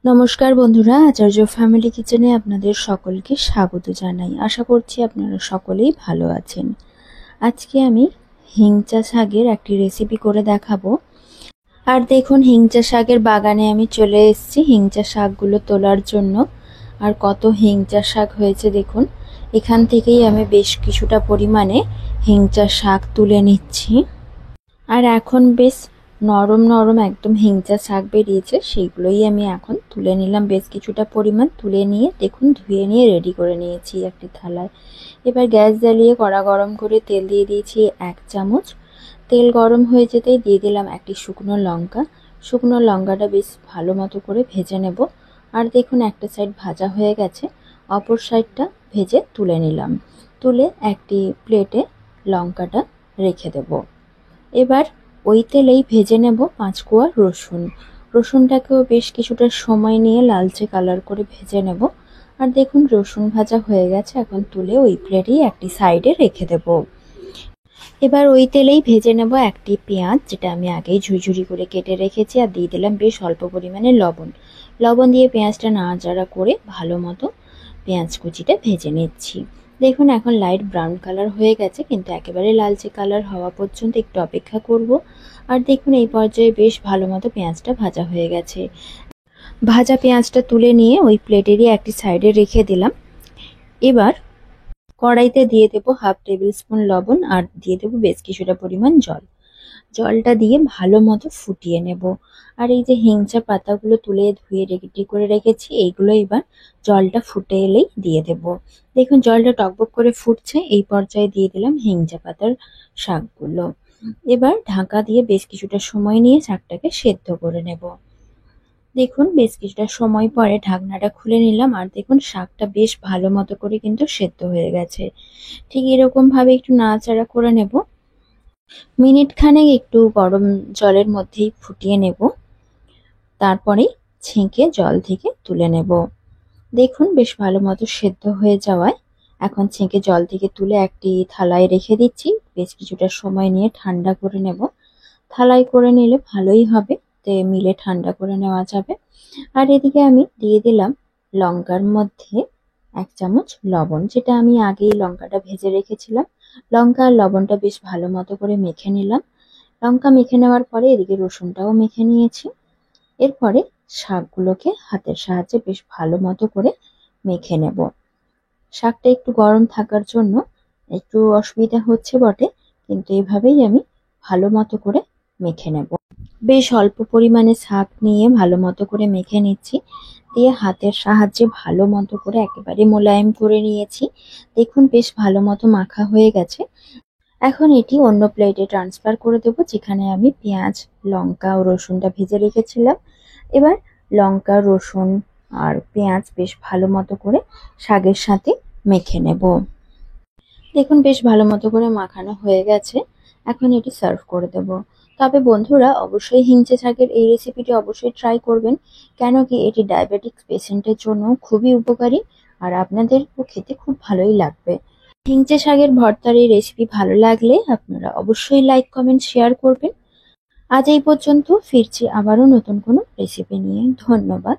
নমস্কার বন্ধুরা, আচার্য ফ্যামিলি কিচেনে আপনাদের সকলকে স্বাগত জানাই। আশা করছি আপনারা সকলেই ভালো আছেন। আজকে আমি হিংচা শাকের একটি রেসিপি করে দেখাবো। আর দেখুন, হিংচা শাকের বাগানে আমি চলে এসেছি হিংচা শাকগুলো তোলার জন্য। আর কত হিংচা শাক হয়েছে দেখুন। এখান থেকেই আমি বেশ কিছুটা পরিমাণে হিংচা শাক তুলে নিচ্ছি। আর এখন বেশ নরম নরম একদম হিংচা শাক বেরিয়েছে, সেইগুলোই আমি এখন তুলে নিলাম। বেশ কিছুটা পরিমাণ তুলে নিয়ে দেখুন ধুয়ে নিয়ে রেডি করে নিয়েছি একটি থালায়। এবার গ্যাস জ্বালিয়ে কড়া গরম করে তেল দিয়ে দিয়েছি 1 চামচ। তেল গরম হয়ে যেতেই দিয়ে দিলাম একটি শুকনো লঙ্কা। শুকনো লঙ্কাটা বেশ ভালো মতো করে ভেজে নেব। আর দেখুন একটা সাইড ভাজা হয়ে গেছে, অপর সাইডটা ভেজে তুলে নিলাম। তুলে একটি প্লেটে লঙ্কাটা রেখে দেব। এবার ওই তেলেই ভেজে নেব 5 কোয়া রসুন। রসুনটাকেও বেশ কিছুটা সময় নিয়ে লালচে কালার করে ভেজে নেব। আর দেখুন রসুন ভাজা হয়ে গেছে, এখন তুলে ওই প্লেটেই একটি সাইডে রেখে দেব। এবার ওই তেলেই ভেজে নেব একটি পেঁয়াজ, যেটা আমি আগেই ঝুরঝুরি করে কেটে রেখেছি। আর দিয়ে দিলাম বেশ অল্প পরিমাণে লবণ। লবণ দিয়ে পেঁয়াজটা নাড়াচাড়া করে ভালো মতো পেঁয়াজ কুচিটা ভেজে নিচ্ছি। দেখুন এখন লাইট ব্রাউন কালার হয়ে গেছে, কিন্তু একেবারে লালচে কালার হওয়া পর্যন্ত একটু অপেক্ষা করব। আর দেখুন এই পর্যায়ে বেশ ভালো মতো পেঁয়াজটা ভাজা হয়ে গেছে। ভাজা পেঁয়াজটা তুলে নিয়ে ওই প্লেটেরই একটি সাইডে রেখে দিলাম। এবার কড়াইতে দিয়ে দেব 1/2 টেবিল স্পুন লবণ আর দিয়ে দেব বেশ কিছুটা পরিমাণ জল। জলটা দিয়ে ভালো মতো ফুটিয়ে নেব। আর এই যে হিংচা পাতাগুলো তুলে ধুয়ে রেডি করে রেখেছি, এইগুলো এবার জলটা ফুটে এলেই দিয়ে দেব। দেখুন জলটা টকবক করে ফুটছে, এই পর্যায়ে দিয়ে দিলাম হিংচা পাতার শাকগুলো। এবার ঢাকা দিয়ে বেশ কিছুটা সময় নিয়ে শাকটাকে সেদ্ধ করে নেব। দেখুন বেশ কিছুটা সময় পরে ঢাকনাটা খুলে নিলাম। আর দেখুন শাকটা বেশ ভালো মতো করে কিন্তু সেদ্ধ হয়ে গেছে। ঠিক এরকম ভাবে একটু নাড়াচাড়া করে নেব। মিনিট খানেক একটু গরম জলের মধ্যেই ফুটিয়ে নেব, তারপরে ছেঁকে জল থেকে তুলে নেব। দেখুন বেশ ভালো মতো সেদ্ধ হয়ে যাওয়ায় এখন ছেঁকে জল থেকে তুলে একটি থালায় রেখে দিচ্ছি। বেশ কিছুটা সময় নিয়ে ঠান্ডা করে নেব। থালায় করে নিলে ভালোই হবে, মিলে ঠান্ডা করে নেওয়া যাবে। আর এদিকে আমি দিয়ে দিলাম লঙ্কার মধ্যে 1 চামচ লবণ, যেটা আমি আগেই লঙ্কাটা ভেজে রেখেছিলাম। লঙ্কা আর লবণটা বেশ ভালো মতো করে মেখে নিলাম। লঙ্কা মেখে নেওয়ার পরে এদিকে রসুনটাও মেখে নিয়েছি। এরপরে শাকগুলোকে হাতের সাহায্যে বেশ ভালো মতো করে মেখে নেব। শাকটা একটু গরম থাকার জন্য একটু অসুবিধা হচ্ছে বটে, কিন্তু এভাবেই আমি ভালো মতো করে মেখে নেব। বেশ অল্প পরিমাণে শাক নিয়ে ভালো মতো করে মেখে নিচ্ছি। দিয়ে হাতের সাহায্যে ভালো মতো করে একেবারে মোলায়েম করে নিয়েছি। দেখুন বেশ ভালো মতো মাখা হয়ে গেছে। এখন এটি অন্য প্লেটে ট্রান্সফার করে দেব, যেখানে আমি পেঁয়াজ, লঙ্কা ও রসুনটা ভেজে রেখেছিলাম। এবার লঙ্কা, রসুন আর পেঁয়াজ বেশ ভালো মতো করে শাকের সাথে মেখে নেব। দেখুন বেশ ভালো মতো করে মাখানো হয়ে গেছে। এখন এটি সার্ভ করে দেব। তবে বন্ধুরা অবশ্যই হিংচে শাকের এই রেসিপিটি অবশ্যই ট্রাই করবেন, কেন কি এটি ডায়াবেটিক্স পেশেন্টের জন্য খুবই উপকারী। আর আপনাদেরও খেতে খুব ভালোই লাগবে। হিংচে শাকের ভর্তার এই রেসিপি ভালো লাগলে আপনারা অবশ্যই লাইক, কমেন্ট, শেয়ার করবেন। আজ এই পর্যন্ত, ফিরছি আবারও নতুন কোনো রেসিপি নিয়ে। ধন্যবাদ।